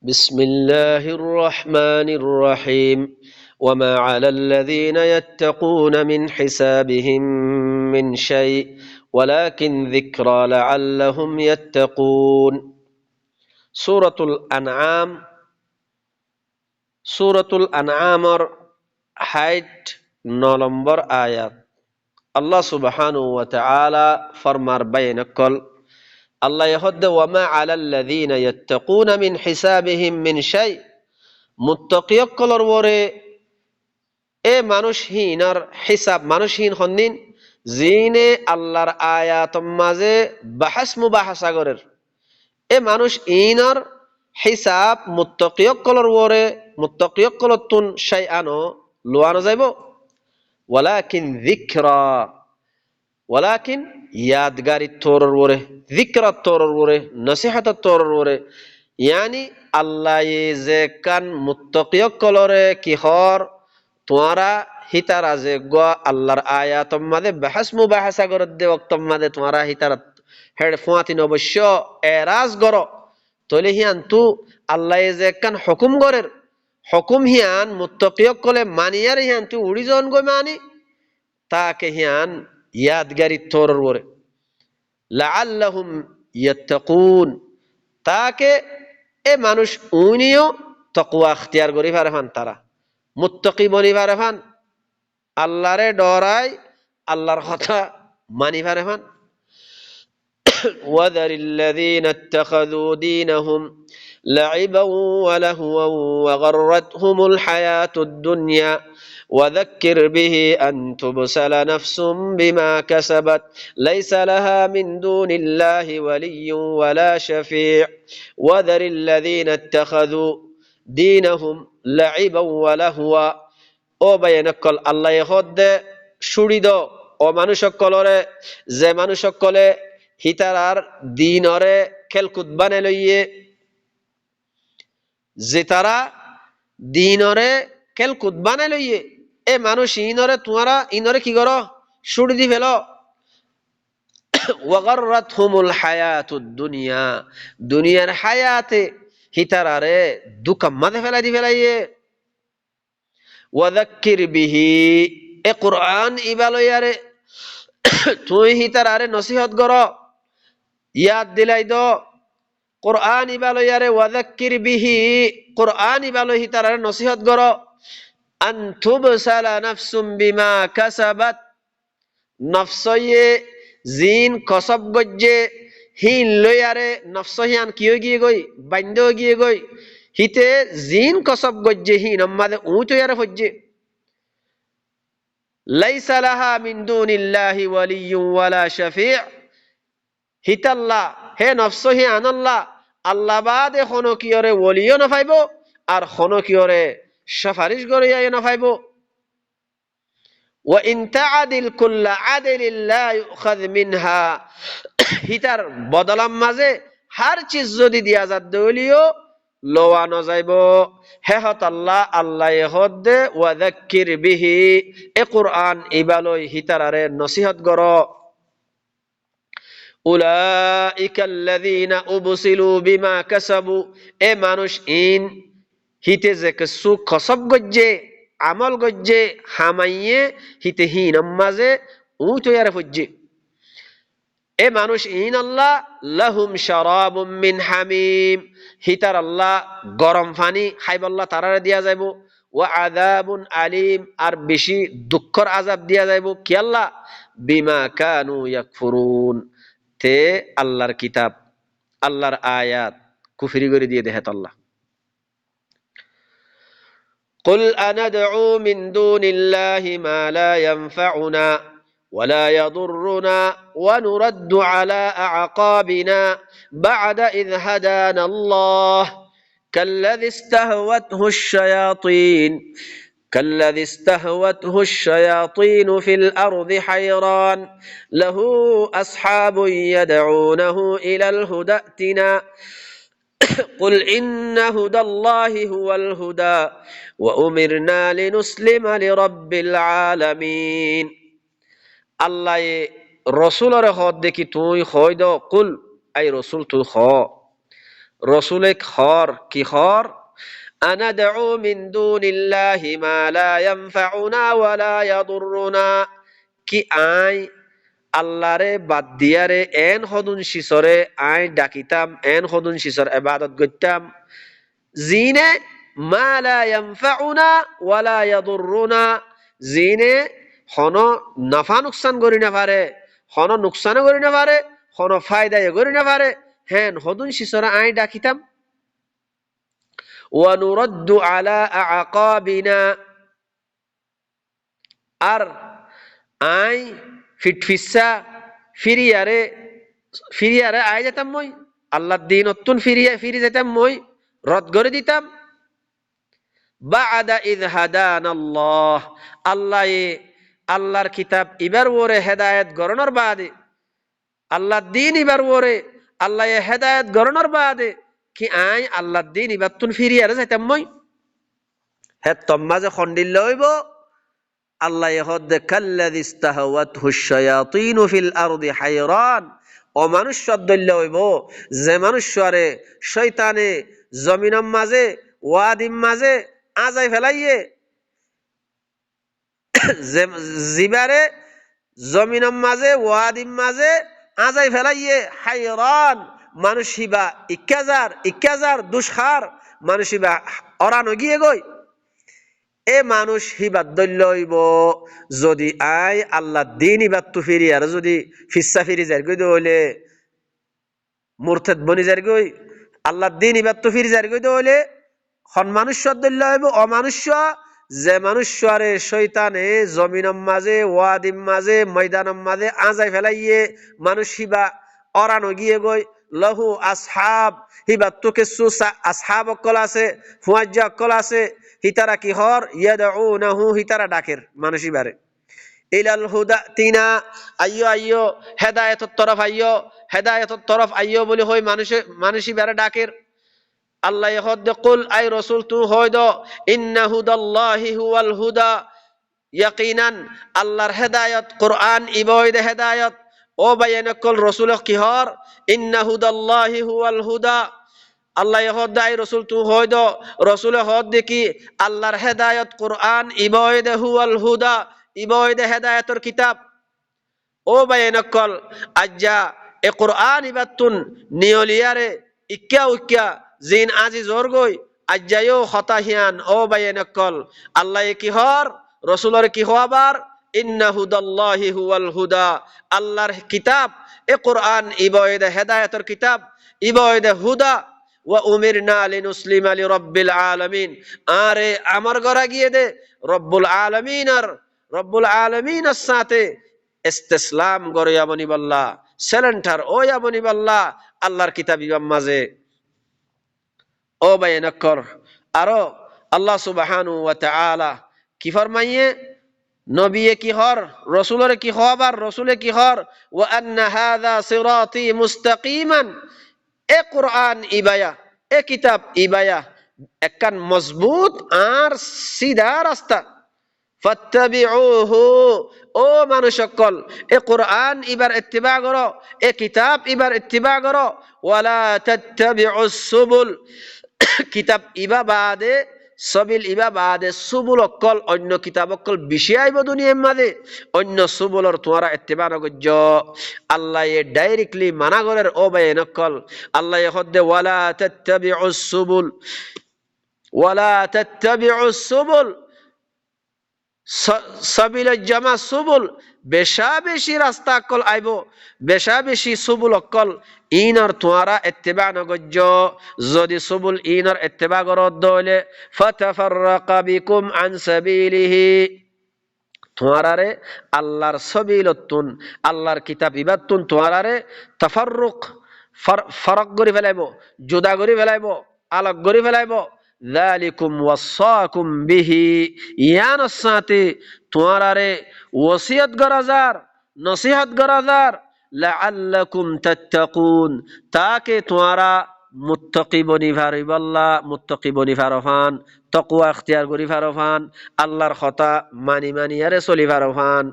بسم الله الرحمن الرحيم وما على الذين يتقون من حسابهم من شيء ولكن ذكرى لعلهم يتقون سورة الأنعام سورة الأنعام height 9 নম্বর আয়াত আল্লাহ সুবহানাহু ওয়া তাআলা ফরমার বাইনাকল আল্লাহ ইহদ্দে ওয়ামা আলাল্লাযীনা ইয়াত্তাকুনা মিন হিসাবিহিম মিন শাই মুত্তাকিয়কলর ওরে এ মানুষহীনার হিসাব মানুষহীন হন্নিন জিনে আল্লাহর আয়াতম মাঝে বাহাস মুবাহাসা করের এ মানুষ ইনার হিসাব মুত্তাকিয়কলর ওরে মুত্তাকিয়কলতুন শাইআনো লোয়ানো যাইব ওয়ালাকিন যিকরা ওয়ালাকিন ইয়াদগারি তোরর ওরে যিকরা তোরর ওরে নসিহত তোরর ওরে ইয়ানি আল্লাহ যে কান মুত্তাকিয়কলরে কি হর তোমরা হিতারা যে গ আল্লাহর আয়াতম মাঝে বাহাস মুবাহাসা করে দে ওয়াক্তম মাঝে তোমরা হিতারা হেড ফুয়াতিন অবশ্য এরাজ গরো তলে হিয়ান তু আল্লাহ যে কান হুকুম গরের হুকুম হিয়ান মুত্তাকিয়কলে মানিয়ার হিয়ান তু উড়ি জন গো মানি তাকে হিয়ান ইয়াদগারি তোরর ওরে লাআল্লাহুম ইয়াত্তাকুন তাকে এ মানুষ উনিও তাকওয়া ইখতিয়ার করি পারেন তারা মুত্তাকি বনি পারেন আল্লাহরে ডরাই আল্লাহর কথা মানি পারেন وذر الذين اتخذوا دينهم لعبا ولهوا وغرتهم الحياة الدنيا وذكر به أن تبسل نفس بما كسبت ليس لها من دون الله ولي ولا شفيع وذر الذين اتخذوا دينهم لعبا ولهوا ও বাইনাকল আল্লাহ ইহদ্দে সুড়িদ ও মানুষকলরে যে মানুষকলে হিতারার দিনরে খেলকুদ বানে লইয়ে যে তারা দিনরে খেলকুদ বানে লইয়ে এ মানুষ ইনরে তোমরা ইনরে কি করো সুড়ি দি ফেলো ওয়াগাররাতহুমুল হায়াতুদ দুনিয়া দুনিয়ার হায়াতে হিতারারে দুকাম মাঝে ফেলাই দি ফেলাইয়ে ওয়াযাক্কির বিহি এ কুরআন ইবালয়ারে তুই হিতারারে নসিহত করো ইয়াদ দিলাই দো কুরআন ইবালয়ারে ওয়াযাক্কির বিহি কুরআন ইবালয় হিতারারে নসিহত করো আন তুবসালা নাফসুম বিমা কাসাবাত নফসয়ে জিন কসব গজ্জে হিন লয়ারে নফসহিয়ান কি গিয়ে গই বান্দ গিয়ে গই হিতে জিন কসব গজ্জে হিন আমাদে উঁতো ইয়ারে ফজ্জে লাইসা লাহা মিন দুনিল্লাহি ওয়ালিয়্যুন ওয়ালা শাফি' হিতাল্লাহ হে নফসহিয়ান আল্লাহ আল্লাহ বাদে কোনো কিয়রে ওলিও না পাইবো আর কোনো কিয়রে সুপারিশ করিয়া না পাইবো وإن تعدل كل عدل لا يؤخذ منها হিতার বদলাম মাঝে হার চিজ যদি দিয়া যাত দলিও লোয়ানো যাইব হেহত আল্লাহ আল্লাহ হদ্দে ওয়াযাক্কির বিহি এ কুরআন ইবালই হিতারারে নসিহত করো উলাইকাল্লাযীনা উবসিলু বিমা কাসাবু এ মানুষ ইন হিতে যে কিছু কসব গজ্জে আমল গজ্জে হামাইয়ে হিতে হিন মাঝে উঁতো ইয়ারে ফজ্জে এ মানুষ ইন আল্লাহ লাহুম শারাবুম মিন হামিম হিতার আল্লাহ গরম পানি খাইবাল্লাহ তারারে দিয়া যাইব ওয়া আযাবুন আলিম আর বেশি দুঃখর আযাব দিয়া যাইব কি আল্লাহ বিমা কানু ইয়াকফুরুন তে আল্লাহর কিতাব আল্লাহর আয়াত কুফরি করে দিয়ে দেখাত আল্লাহ قل أندعو من دون الله ما لا ينفعنا ولا يضرنا ونرد على أعقابنا بعد إذ هدانا الله كالذي استهوته الشياطين في الأرض حيران له أصحاب يدعونه إلى الهدى ائتنا قل إن هدى الله هو الهدى وأمرنا لنسلم لرب العالمين الله رسول رخود দেখি তুই হই দ কুল আই রসুল তুই খ রসুলে খর কি খর আনাদউ মিন দুনিল্লাহি মা লা ইয়ানফাউনা ওয়া লা ইয়াদুররুনা কি আই আল্লাহরে বাদ দিয়ারে এন হদুন শিসরে আই ডাকিতাম এন হদুন শিসর ইবাদত করতাম জিনে মা লা ইয়ানফাউনা ওয়া লা ইয়াদুররুনা জিনে হন নাফা নুকসান করি না পারে হন নুকসান করি না পারে হন ফায়দায় করি না পারে হেন হদুন শিসরে আই ডাকিতাম ওয়া নুরাদ্দু আলা আকাবিনা আর আই ফিটফিসা ফিরিয়ারে আই যেতাম মই আল্লাহর দিন অতুন ফিরি যেতাম মই রদ করে দিতাম বাদা ইদ হাদানাল্লাহ আল্লাহর কিতাব ইবার ওরে হেদায়েত গরণর বাদে আল্লাহর দিন ইবার ওরে আল্লাহ হেদায়েত গরণর বাদে কি আই আল্লাহর দিন ইবার তুন ফিরিয়ারে যেতাম মই হে তম্মা যে খন্ডিল হইব আল্লাহ ইহদ্দে কাল্লাযী ইস্তাহওয়াতহু শায়াতিনু ফিল আরদি হায়রান ও মানুষ্য দল্য হইব যে মানুষরে শয়তানে জমিনের মাঝে ওয়াদির মাঝে আজাই ফেলাইয়ে জিবারে জমিনের মাঝে ওয়াদির মাঝে আজাই ফেলাইয়ে হায়রান মানুষ হিবা ইক্কাজার দুষ্খার মানুষ হিবা অরানো গিয়ে গই এ মানুষ হিবাদ দল্য হইব যদি আই আল্লাহ দিন ইবাদ তু ফিরি আর যদি ফিসা ফিরি যার গই হইলে মুরতাদ বনি যার গই আল্লাহ দিন ইবাদ তু ফিরি যার গই হইলে হন মানুষ্য দল্য হইব অমানুষ্য যে মানুষ্যরে শয়তানে জমিনের মাঝে ওয়াদির মাঝে ময়দানের মাঝে আজাই ফেলাইয়ে মানুষ হিবা অরানো গিয়ে গই লহু আসহাব হিবাদ তু কিছু আসহাব অকল আছে ফুয়াজ্জা অকল আছে হিতারা কি হর ইয়াদউনাহু হিতারা ডাকের মানুষই বারে ইলাল হুদা তিনা আইয়ো হেদায়েতর তরফ আইয়ো বলি হই মানুষই বারে ডাকের আল্লাহ ইহদ কুল আই রাসূল তু হই দ ইন্না হুদাল্লাহি হুয়াল হুদা ইয়াকিনান আল্লাহর হেদায়েত কুরআন ইবয়দে হেদায়েত ও বায়ান কল রাসূল কি হর ইন্না হুদাল্লাহি হুয়াল হুদা আল্লাহ হদাই রসুল তু হইদ রসুল হদ দেখি আল্লাহর হেদায়ত কুরআন ইবয়দে হুয়াল হুদা ইবয়দে হেদায়তর কিতাব ও বাইনকল আজ্জা এ কুরআন ইবাতুন নিয়লিয়ারে ইক্কা জিন আজি জোর গই আজ্জায়ও হতাহিয়ান ও বাইনকল আল্লাহ কি হর রসুলের কি হওয়াবার ইন্না হুদাল্লাহি হুয়াল হুদা আল্লাহর কিতাব এ কুরআন ইবয়দে হেদায়তর কিতাব ইবয়দে হুদা ওয়া উমিরনা লিনুসলিমা লিরাব্বিল আলামিন আরে আমার গরা গিয়ে দে রব্বুল আলামিনের সাথে ইস্তিসলাম গরিয়া বনি বল্লা সেলেন্টার ওয়া বনি বল্লা আল্লাহর কিতাব ইমাম মাঝে ও বাইনকর আরো আল্লাহ সুবহানাহু ওয়া তাআলা কি ফরমাইয়ে নবিয়ে কি হর রাসূলের কি হবার রাসূলে কি হর ওয়া আন্না হাযা সিরাতি মুস্তাকিমান এ কুরআন ইবায়া এ কিতাব ইবায়া একখান মজবুত আর সিধা রাস্তা ফাত্তাবিউহু ও মানুষ সকল এ কুরআন ইবার ইত্তিবা করো এ কিতাব ইবার ইত্তিবা করো ওয়ালা তাত্তাবিউস সুবুল কিতাব ইবা বাদে সবিল ইবা বাদে সুবুল অকল অন্য কিতাব অকল বেশি আইব দুনিয়ার মাঝে অন্য সুবুলর তোমারা ইত্তিবা নগজ্য আল্লাহ এ ডাইরেক্টলি মানা করের ও বাই নকল আল্লাহ হদ্দে ওয়ালা তাত্তাবিউস সুবুল সবিল জামা সুবুল বেশা বেশি রাস্তা অকল আইব বেশা বেশি সুবুল অকল ইনর তোমারা ইত্তিবা নগজ্য যদি সুবুল ইনর ইত্তিবা করদ দলে ফাতাফাররাকা বিকুম আন সাবিলিহি তোমারারে আল্লাহর সবিলতুন আল্লাহর কিতাব ইবাতুন তোমারারে তাফাররুক ফারাক করি ফেলাইব জুদা করি ফেলাইব আলাগ করি ফেলাইব যালিকুম ওয়াসাকুম বিহি ইয়ানস সাথে তোমারারে ওসিয়ত গরাজার নসিহত গরাজার লাআল্লাকুম তাত্তাকুন তাকে তোমারা মুত্তাকি বনি ফারিবাল্লাহ মুত্তাকি বনি ফারফান তাকওয়া ইখতিয়ার করি ফারফান আল্লাহর কথা মানি আরে চলি ফারফান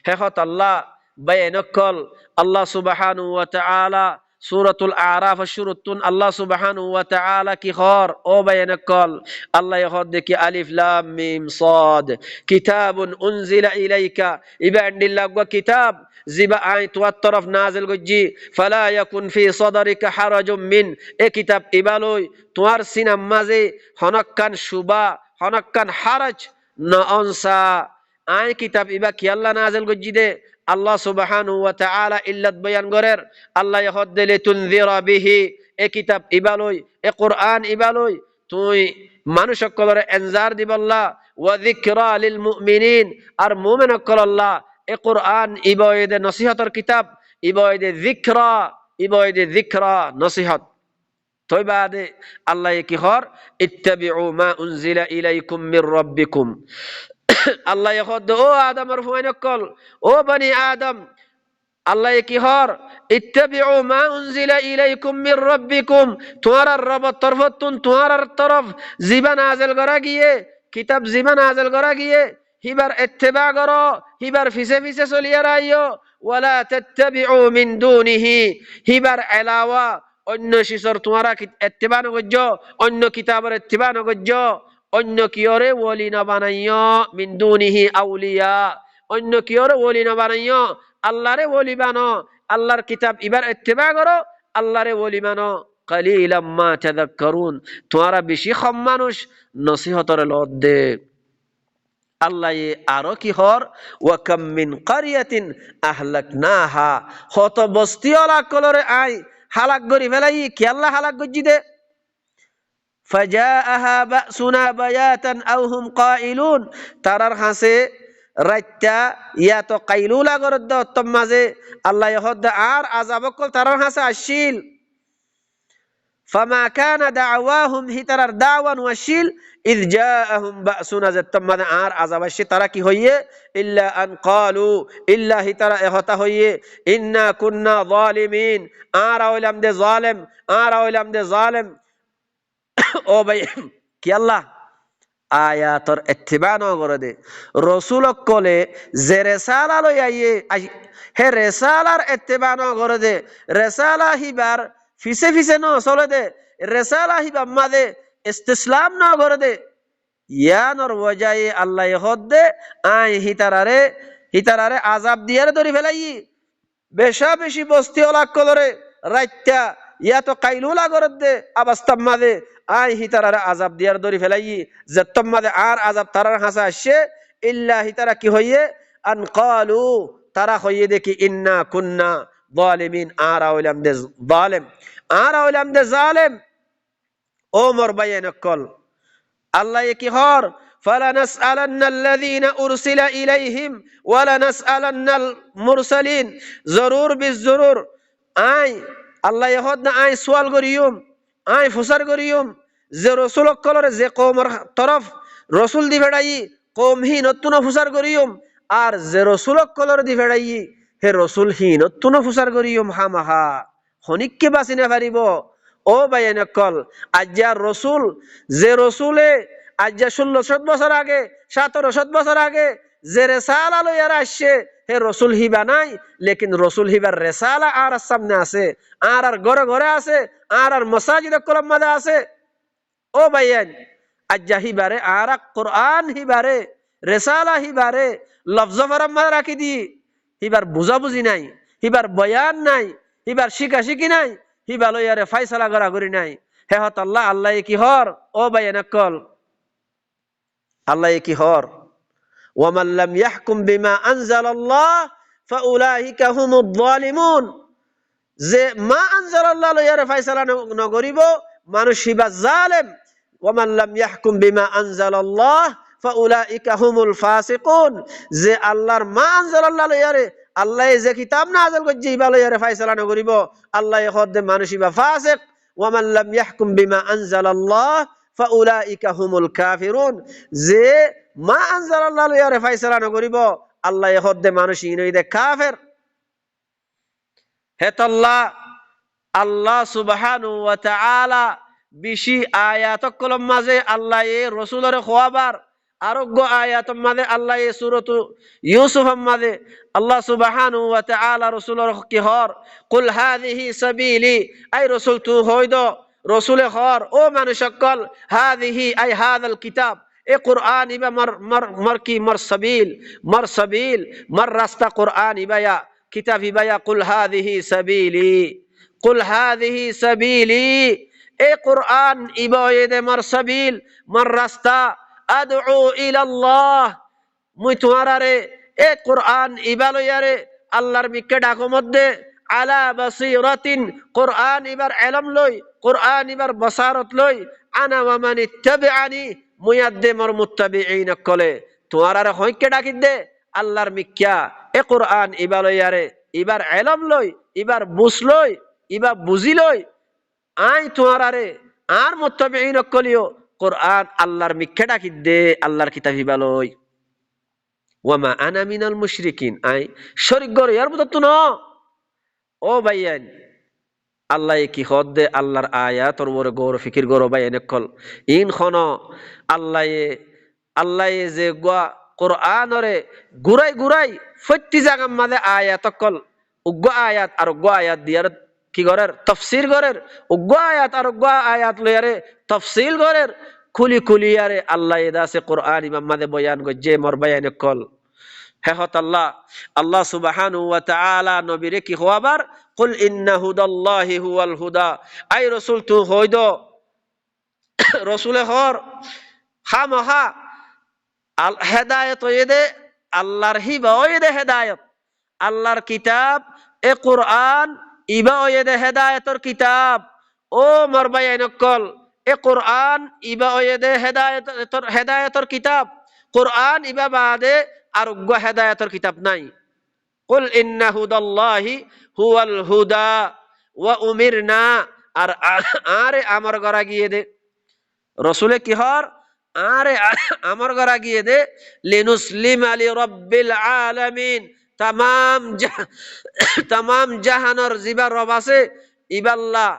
হে হত আল্লাহ বাইনকল আল্লাহ সুবহানাহু ওয়া তাআলা সূরাতুল আরাফ শুরুতুন আল্লাহ সুবহানাহু ওয়া তাআলা কি খর ও বায়ানকল আল্লাহ ইহদ দেখি আলিফ লাম মিম সাদ কিতাবুন উনজিলা ইলাইকা ইবান্দিল্লাহ গো কিতাব জিবা আই তোয়ার তরফ নাজিল গজ্জি ফালা ইয়াকুন ফি সাদরিকা হারাজুম মিন এ কিতাব ইবালই তোমার সিনাম মাঝে হনক্কান শুবা হনক্কান হারাজ না অনসা আই কিতাব ইবা কি আল্লাহ নাজিল গজ্জি দে আল্লাহ সুবহানাহু ওয়া তাআলা ইল্লাত বয়ান করের আল্লাহ ইহদ দিলে তুনজিরা বিহি এ কিতাব ইবালই এ কোরআন ইবালই তুই মানুষ সকলের এনজার দিবাল্লাহ ওয়া যিকরা লিল মুমিনিন আর মুমিন সকল আল্লাহ এ কোরআন ইবাইদে নসিহতের কিতাব ইবাইদে যিকরা নসিহত তোই বাদে আল্লাহ কি হর ইত্তাবিউ মা উনজিলা ইলাইকুম মির রাব্বিকুম আল্লাহ ইহদ ও আদমের ফুয়াইনকল ও বনি আদম আল্লাহ কি হর ইত্তাবিউ মা উনজিলা ইলাইকুম মির রাব্বিকুম তোমার রবের তরফতুন তোমার তরফ জিবা নাযিল করা গিয়ে কিতাব জিবা নাযিল করা গিয়ে হিবার ইত্তিবা করো হিবার ফিসে ফিসে চলিয়া রাইও ওয়ালা তাত্তাবিউ মিন দুনিহি হিবার আলাওয়া অন্য শিশর তোমারা ইত্তিবা নগজ্য অন্য কিতাবের ইত্তিবা নগজ্য অন্য কিয়রে ওলি না বানাইও মিন দুনিহি আউলিয়া অন্য কিয়রে ওলি না বানাইও আল্লাহরে ওলি বানো আল্লাহর কিতাব ইবার ইত্তিবা করো আল্লাহরে ওলি বানো কালিলাম মা তাযাক্কারুন তোমরা বেশি কম মানুষ নসিহতর লত দে আল্লাহ আরো কি হর ওয়া কাম মিন ক্বরিয়াতিন আহলাকনাহা হত বস্তিওয়ালা কলরে আই হালাক গরি ফেলাই কি আল্লাহ হালাক গজি দে ফাজাআহা বাসুনা বায়াতান আও হুম কাইলুন তারার হাসে রাইতা ইয়া তো কাইলুলা গরদ তম মাঝে আল্লাহ ইহদ আর আযাবকল তারার হাসে আসিল ফামা কানা দাওয়াহুম হিতারার দাওয়ান ওয়াশিল ইয জাআহুম বাসুনা জাতম আর আযাব আসে তারা কি হইয়ে ইল্লা আন ক্বালু ইল্লা হিতারা ইহতা হইয়ে ইন্না কুন্না যালিমিন আর আওলাম দে জালেম ও ভাই কি আল্লাহ আয়াতর ইত্তিবা ন করে দে রসুল কলে যে রেসালা লই আইয়ে হে রেসালার ইত্তিবা ন করে দে রেসালা হিবার ফিসে ফিসে ন চলে দে রেসালা হিবা মাদে ইস্তিসলাম ন করে দে ইয়ানর ওয়াজাই আল্লাহ হদ দে আই হিতারারে আযাব দিয়ারে ধরি ফেলাই বেশা বেশি বস্তি ওলা কলরে রাইত্যা ইয়া তো কাইলুলা করে দে আবাস্তাম মাদে আই হিতারারে আযাব দিয়ার ধরি ফেলাই যেতম মাদে আর আযাব তারার হাসা আসে ইল্লা হিতারা কি হইয়ে আন ক্বালু তারা হইয়ে দেখি ইন্না কুন্না যালিমিন আর আওলাম দে জালেম ও মোর বাইনকল আল্লাহ কি হর ফালানাসআলান্না আল্লাযীনা উরসিলা ইলাইহিম ওয়া লানাসআলান্নাল মুরসালিন জরুর বিজরুর আই আল্লাহ ইহদ না আই সওয়াল করিয়ুম আই ফুসার করিয়ুম যে রাসূল কলরে যে কওমের তরফ রাসূল দি ফেড়াই কওম হি নতুন ফুসার করিয়ুম আর যে রাসূল কলরে দি ফেড়াই হে রাসূল হি নতুন ফুসার করিয়ুম হামাহা হনিককে বাসি না পারিব ও বাইনকল আজ্জা রসুল যে রসুলে আজ্জা 1600 বছর আগে 1700 বছর আগে যে রেসালা লইয়ার আসছে হে রসুল হিবা নাই লেকিন রসুল হিবার রেসালা আর সামনে আছে আর ঘরে ঘরে আছে আর মসাজিদ কলম মাঝে আছে ও ভাইয়ান আজ্জা হিবারে আর কোরআন হিবারে রেসালা হিবারে লফজ ফরম রাখি দি হিবার বুঝাবুঝি নাই হিবার বয়ান নাই হিবার শিখা নাই হিবা লইয়ারে ফাইসালা গড়াগড়ি নাই হে হত আল্লাহ কি হর ও বাইনকল আল্লাহ কি হর ওয়ামান লাম ইয়াহকুম বিমা আনজালাল্লাহ ফাউলাইকা হুমুয যালিমুন যে মা আনজালাল্লাহ লইয়ারে ফাইসালা নগরিব মানুষ হিবা জালেম ওয়ামান লাম ইয়াহকুম বিমা আনজালাল্লাহ ফাউলাইকা হুমুল ফাসিকুন যে আল্লাহর মা আনজালাল্লাহ লইয়ারে আল্লাহ যে কিতাব নাযিল করছে ইবা লইয়ারে ফায়সালা না করিব আল্লাহ খোদ মানুষ ইবা ফাসিক ওয়ামান লাম ইয়াহকুম বিমা আনজালাল্লাহ ফাউলাইকা হুমুল কাফিরুন যে মা আনজালাল্লাহ লইয়ারে ফায়সালা না করিব আল্লাহ খোদ মানুষ ইনইদে কাফের হেতাল্লাহ আল্লাহ সুবহানাহু ওয়া তাআলা বিশি আয়াত কলম মাঝে আল্লাহ এ রাসূলের খোয়াবার আরোগ্য আয়াত মাঝে আল্লাহ এই সূরাতু ইউসুফ মাঝে আল্লাহ সুবহানাহু ওয়া তাআলা রাসূলের কি হর কুল হাযিহি সাবিলি আই রাসূল তু হইদ রাসূলে হর ও মানুষ সকল হাযিহি আই হাযাল কিতাব এ কুরআন ইবা মার কি মার সাবিল মার রাস্তা কুরআন ইবায়া কিতাব ইবায়া কুল হাযিহি সাবিলি এ কুরআন ইবা এদে মার সাবিল মার রাস্তা আদউ ইলাল্লাহ মুই তোমারারে এ কোরআন ইবালয়ারে আল্লাহর মিকে ডাকো মধ্যে আলা বাসিরাতিন কোরআন ইবার ইলম লই কোরআন ইবার বসারত লই আনা ওয়া মান ইত্তাবিআনি মুয়াদ্দে মর মুত্তাবিঈন কলে তোমারারে হইকে ডাকি দে আল্লাহর মিক্কা এ কোরআন ইবালয়ারে ইবার ইলম লই ইবার বুঝলই ইবার বুঝিলই আই তোমারারে আর মুত্তাবিঈন কলিও কোরআন আল্লাহর মিকে ডাকি দে আল্লাহর কিতাব ইবালই ওয়ামা আনা মিনাল মুশরিকিন আই শরীক গর ইয়ার মত তো ন ও ভাইয়ান আল্লাহ কি হদ দে আল্লাহর আয়াতর ওরে গৌর ফিকির গর ভাইয়ান কল ইন খন আল্লাহ যে গোয়া কোরআনরে গুরাই গুরাই ফত্তি জাগাম মাঝে আয়াত কল উগ্গ আয়াত আর উগ্গ আয়াত দিয়ার কি গরের তফসির গরের উগ্গ আয়াত আর উগ্গ আয়াত লয়ারে তফসিল গরের খুলি খুলিয়ারে আল্লাহ এদাসে কোরআন ইমাম মাঝে বয়ান গজ্জে মর বয়ান কল হেহত আল্লাহ সুবহানাহু ওয়া তাআলা নবীরে কি হওয়াবার কুল ইন্না হুদাল্লাহি হুয়াল হুদা আই রাসূল তু হইদ রাসূলে হর খামহা আল হেদায়েত হইদে আল্লাহর হিবা হইদে হেদায়েত আল্লাহর কিতাব এ কোরআন ইবা হইদে হেদায়েতর কিতাব ও মর বয়ান কল এ কোরআন ইবা হইদে হেদায়েতর কিতাব কোরআন ইবা বাদে আর উগ্গ হেদায়েতর কিতাব নাই কুল ইন্না হুদাল্লাহি হুয়াল হুদা ওয়া উমিরনা আর আরে আমার গরা গিয়ে দে রাসূলে কি হর আরে আমার গরা গিয়ে দে লিনুসলিমা লিরাব্বিল আলামিন তামাম জাহানের জিবা রব আছে ইবাল্লাহ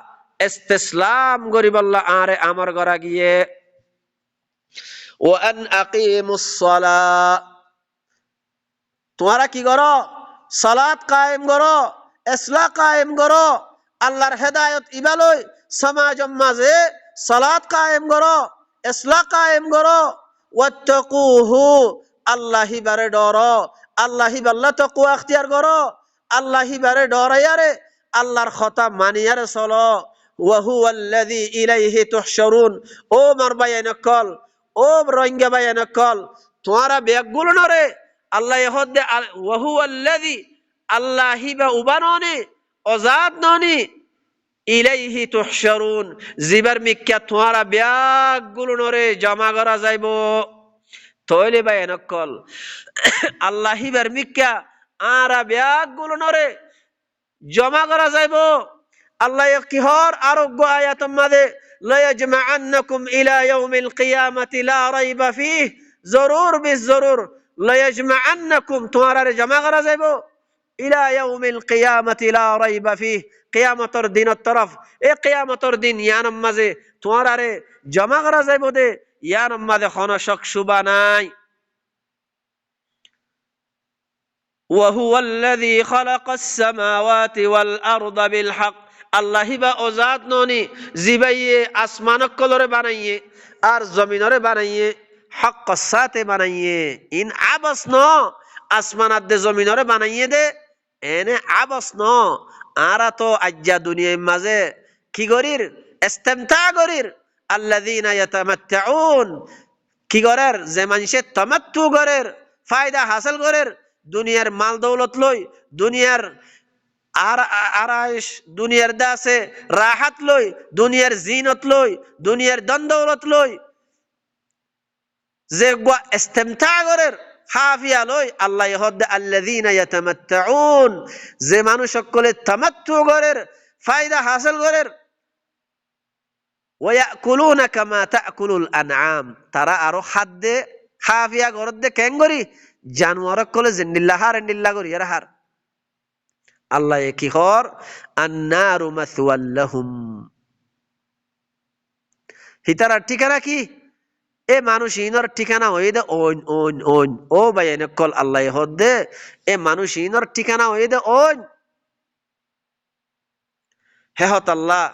ইস্তিসলাম গরিবাল্লাহ আরে আমার গরা গিয়ে ওয়া আন আকিমুস সালাহ তোমরা কি করো সালাত কায়েম করো ইসলাহ কায়েম করো আল্লাহর হেদায়েত ইবালই সমাজের মাঝে সালাত কায়েম করো ইসলাহ কায়েম করো ওয়াত্তাকুহু আল্লাহি বারে ডরো আল্লাহি বাল্লা তাকওয়া ইখতিয়ার করো আল্লাহি বারে ডরায়ারে আল্লাহর কথা মানিয়ারে চলো ওয়া হুয়াল্লাযী ইলাইহি তুহশারুন ও মার বায়ান কল ও রোহিঙ্গা বায়ান কল তোমরা ব্যাগগুলো নরে আল্লাহ ইহদে ওয়া হুয়াল্লাযী আল্লাহি বা উবাননি অজাদ ননি ইলাইহি তুহশারুন জিবার মিক্কা তোমরা ব্যাগগুলো নরে জমা করা যাইব তইলে বায়ান কল আল্লাহি বার মিক্কা আরা ব্যাগগুলো নরে জমা করা যাইব আল্লাহ কি হর আরোগ্য আয়াত মাঝে লা ইয়াজমাআন্নাকুম ইলা ইয়াউমিল কিয়ামাতি লা রাইবা ফিহি জরুর বিজরুর লা ইয়াজমাআন্নাকুম তোমারে জমা করা যাইব ইলা ইয়াউমিল কিয়ামাতি লা রাইবা ফিহি কিয়ামতের দিনের তরফ এ কিয়ামতের দিন ইয়ানম মাঝে তোমারে জমা করা যাইব দে ইয়ানম মাঝে কোনো শক শুবা নাই وهو الذي خلق السماوات والأرض بالحق আল্লাহ বা ওজাত ননি জিবাইয়ে আসমানক কলরে বানাইয়ে আর জমিনরে বানাইয়ে হক সাথে বানাইয়ে ইন আবাস ন আসমানাত দে জমিনরে বানাইয়ে দে এনে আবাস ন আরা তো আজ্জা দুনিয়ার মাঝে কি গরির ইস্তেমতা গরির আল্লাযীনা ইয়াতামাত্তাউন কি গরের যে মানুষে তামাত্তু গরের ফায়দা হাসিল গরের দুনিয়ার মাল দৌলত লই দুনিয়ার আরাইশ দুনিয়ার দাসে রাহাত লই দুনিয়ার জিনত লই দুনিয়ার দন্দৌলত লই যে গো ইস্তেমতা গরের হাফিয়া লই আল্লাহ ইহদ আল্লাযীনা ইয়াতামাত্তাউন যে মানুষ সকলে তামাত্তু গরের ফায়দা হাসিল গরের ওয়া ইয়াকুলুনা কামা তাকুলুল আনআম তারা আরো খাদ্যে হাফিয়া গরদে কেঙ্গরি জানোয়ার কলে জিন্নিল্লাহ হার নিল্লাহ গরি আর হার আল্লাহ কি হর আন্নারু মাসওয়াল লাহুম হিতারা ঠিকানা কি এ মানুষ ইনর ঠিকানা হয়ে দে ওন ওন ওন ও ভাই এনে কল আল্লাহ হদ্দে এ মানুষ ইনর ঠিকানা হয়ে দে ওন হেহত আল্লাহ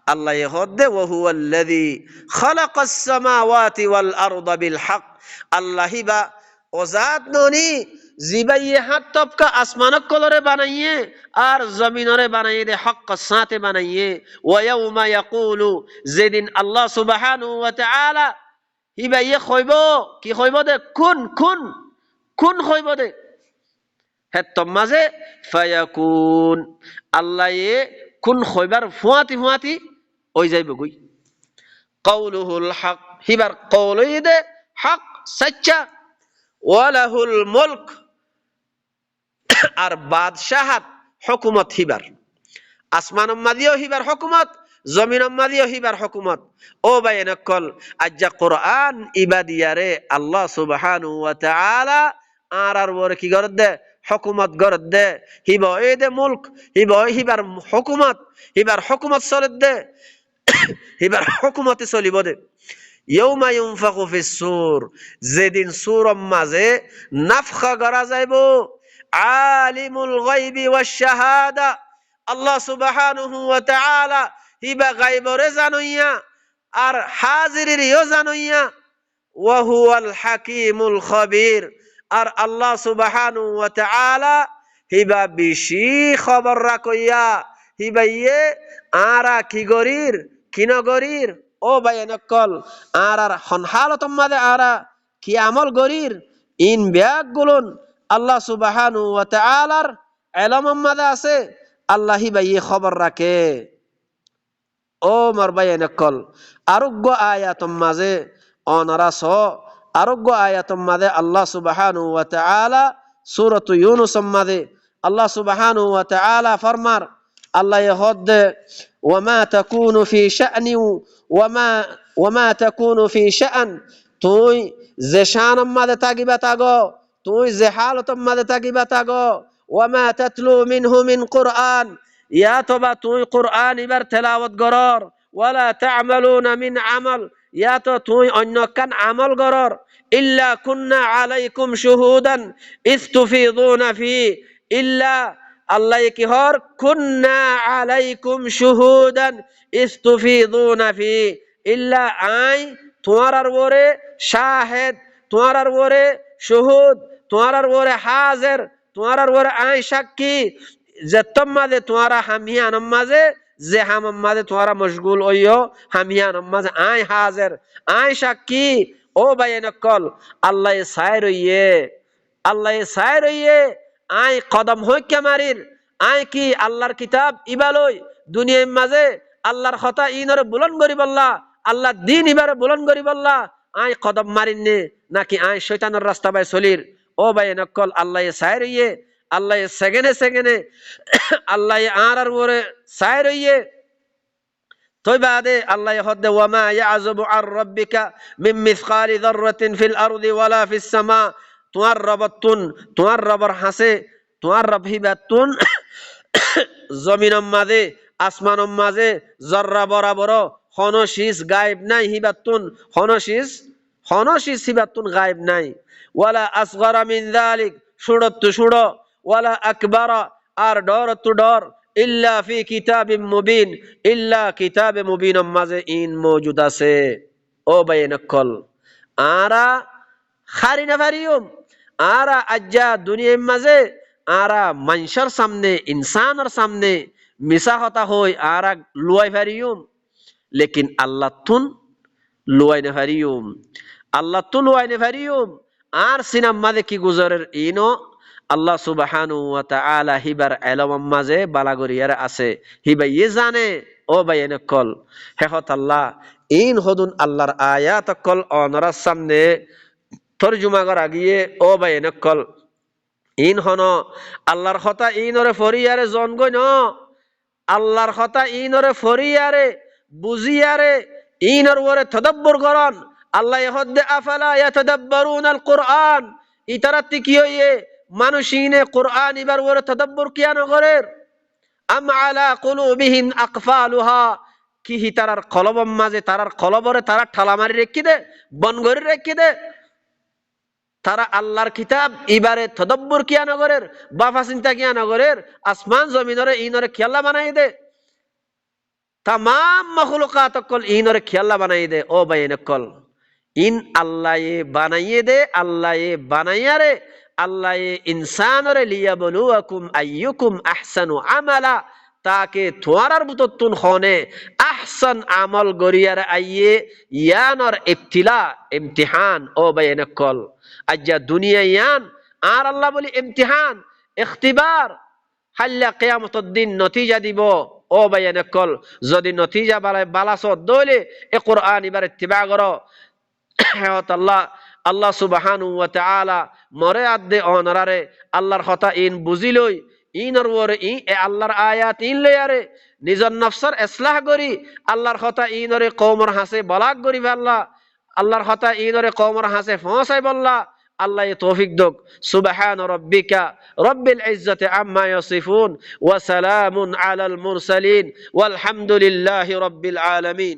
আল্লাহ হদ্দে ওয়া হুয়াল্লাযী খালাকাস সামাওয়াতি ওয়াল আরদা বিল হক আল্লাহ হিবা ওজাত ননি জিবাইয়ে হাত তপকা আসমানক কলরে বানাইয়ে আর জমিনরে বানাইয়ে দে হক সাথে বানাইয়ে ওয়া ইয়াউমা ইয়াকুলু যেদিন আল্লাহ সুবহানাহু ওয়া তাআলা হিবা ইয়ে কইব কি কইব দে কুন কুন কুন কইব দে হেতম মাঝে ফায়াকুন আল্লাহ এ কুন কইবার ফুয়াতি ফুয়াতি ওই যাইব গই কওলুহুল হক হিবার কওলই দে হক সচ্চা ওয়ালাহুল মুলক আর বাদশাহাত হুকুমত হিবার আসমান মাদিও হিবার হুকুমত জমিন মাদিও হিবার হুকুমত ও ভাই নকল আজ্জা কোরআন ইবাদিয়ারে আল্লাহ সুবহানাহু ওয়া তাআলা আর ওর কি গরদ দে হুকুমত গরদ দে হিব এ দে মুলক হিব হিবার হুকুমত চলে দে হিবার হুকুমতে চলিব দে ইয়াউমা ইউনফাখু ফিস সূর যেদিন সূরর মাঝে নাফখা করা যাইব আলিমুল গায়বি ওয়াশ শাহাদা আল্লাহ সুবহানাহু ওয়া তাআলা হিবা গায়বরে জানুইয়া আর হাজিরিও জানুইয়া ওয়া হুয়াল হাকিমুল খবীর আর আল্লাহ সুবহানাহু ওয়া তাআলা হিবা বেশি খবর রাখইয়া হিবাইয়ে আরা কি গরির কি নগরীর ও ভাই নকল আর হনহালতম মাদে আরা কি আমল গরির ইন ব্যাগ গুলুন আল্লাহ সুবহানাহু ওয়া তাআলার ইলম মাদে আছে আল্লাহ হিবাইয়ে খবর রাখে ও মোর ভাই নকল আরোগ্য আয়াতম মাঝে অনারাস আরোগ্য আয়াতম মাঝে আল্লাহ সুবহানাহু ওয়া তাআলা সূরাতু ইউনূস মাঝে আল্লাহ সুবহানাহু ওয়া তাআলা ফরমার আল্লাহ হদ ওয়ামা তাকুনু ফি শা'নি ওয়ামা তাকুনু ফি শা'ন তুই যে শানম মাঝে তাগিবা তাগো তুই যে হালতম মাঝে তাগিবা তাগো ওয়ামা তাতলু মিনহু মিন কুরআন ইয়া তোবা তুই কুরআন ইবার তেলাওয়াত গরর ওয়ালা তা'মালুনা মিন আমাল ইয়া তো তুই অন্য কান আমল গরর ইল্লা কুননা আলাইকুম শুহুদান ইস্তুফিদুনা ফি ইল্লা আল্লাহ কি হর কুননা আলাইকুম শুহুদান ইস্তুফিদুনা ফি ইল্লা আই তোমার ওরে শাহেদ তোমার ওরে শুহুদ তোমার ওরে হাজির তোমার ওরে আই সাক্ষী যে তোমাদের তোমারা হামিয়ান মাঝে যে হামাম মাঝে তোমারা মশগুল হইও হামিয়ান মাঝে আই হাজির আই সাক্ষী ও ভাই নকল আল্লাহ সায় রইয়ে আই কদম হইকে মারির আই কি আল্লাহর কিতাব ইবালই দুনিয়ার মাঝে আল্লাহর কথা ইনরে বুলন করিবল্লা আল্লাহ দিন ইবারে বুলন করিবল্লা আই কদম মারিননে নাকি আই শয়তানের রাস্তা বাই চলির ও ভাই নকল আল্লাহ সায় রইয়ে আল্লাহ সেকেন্ডে আল্লাহ আর ওরে সায় রইয়ে তোই বাদে আল্লাহ হদ্দে ওয়ামা ইয়াযুবু আর রাব্বিকা মিন মিসকালি যাররাতিন ফিল আরদি ওয়ালা ফিস সামা তোমার রবর হাসে তোমার রব হিবাতুন জমিনের মাঝে আসমানের মাঝে জর্রা বরাবর হনশিস গায়েব নাই হিবাতুন হনশিস হিবাতুন গায়েব নাই ওয়ালা আসগরা মিন যালিক সুড়ত সুড় ওয়ালা আকবারা আর ডর তু ডর ইল্লা ফি কিতাবিম মুবিন ইল্লা কিতাবে মুবিনের মাঝে ইন মওজুদ আছে ও ভাই নকল আরা খারিনা ফারিয়ম আরা আজ্জা দুনিয়ার মাঝে আরা মানুষের সামনে ইনসানের সামনে মিশা কথা হই আরা লুয়াই ফারিয়ম লেকিন আল্লাহ তুন লুয়াই না ফারিয়ম আল্লাহ তুন লুয়াই না ফারিয়ম আর সিনাম মাঝে কি গুজরের ইনো আল্লাহ সুবহানাহু ওয়া তাআলা হিবার ইলম মাঝে বালাগরিয়ার আছে হিবা ইয়ে জানে ও ভাই নকল হেহত আল্লাহ ইন হদুন আল্লাহর আয়াত কল অনরা সামনে তরজমা করা গিয়ে ও ভাই নকল ইন হন আল্লাহর কথা ইনরে ফরিয়ারে জনগই ন আল্লাহর কথা ইনরে ফরিয়ারে বুঝিয়ারে ইনর ওরে তদাব্বুর করন আল্লাহ হদ্দে আফালা ইয়াতাদাব্বারুনাল কুরআন ইতারাতি কি হইয়ে মানুষ ইনে কুরআন ইবার ওরে তদাব্বুর কিয়া নগরের আম আলা কুলুবিহিম আকফালুহা কি হি তারার কলবম মাঝে তারার কলবরে তারা ঠালামারি রেখে দে বনগরি রেখে দে তারা আল্লাহর কিতাব ইবারে তদব্বর কিয়া নগরের বাফা চিন্তা কিয়া নগরের আসমান জমিনরে ইনরে খেলা বানাই দে তাম মখলুকাত কল ইনরে খেলা বানাই দে ও বাইন কল ইন আল্লাহ বানাইয়ে দে আল্লাহ বানাইয়ারে আল্লাহ ইনসানরে লিয়াবলুয়াকুম আইয়ুকুম আহসানু আমালা তাকে তোয়ারার বুততুন খনে আহসান আমল গরিয়ার আইয়ে ইয়ানর ইবতিলা ইমতিহান ও বাইন কল আজ্জা দুনিয়া ইয়ান আর আল্লাহ বলি ইমতিহান ইখতিবার হাল্লা কিয়ামতের দিন নতিজা দিব ও বাইন কল যদি নতিজা বালাস দলে এ কোরআন এবার ইত্তিবা করো আল্লাহ আল্লাহ সুবহানাহু ওয়া তাআলা মরে আদে অনরারে আল্লাহর কথা ইন বুঝিলই ইনর ওরে ই আল্লাহর আয়াত ইন লয়ারে নিজর নফসর ইসলাহ করি আল্লাহর কথা ইনরে কওমর হাসে বলাক করি আল্লাহ আল্লাহর কথা ইনরে কওমর হাসে পৌঁছাই বল্লা আল্লাহ তৌফিক দক সুবহান রাব্বিকা রব্বিল ইজ্জাতি আম্মা ইয়াসিফুন ওয়া সালামুন আলাল মুরসালিন ওয়াল হামদুলিল্লাহি রাব্বিল আলামিন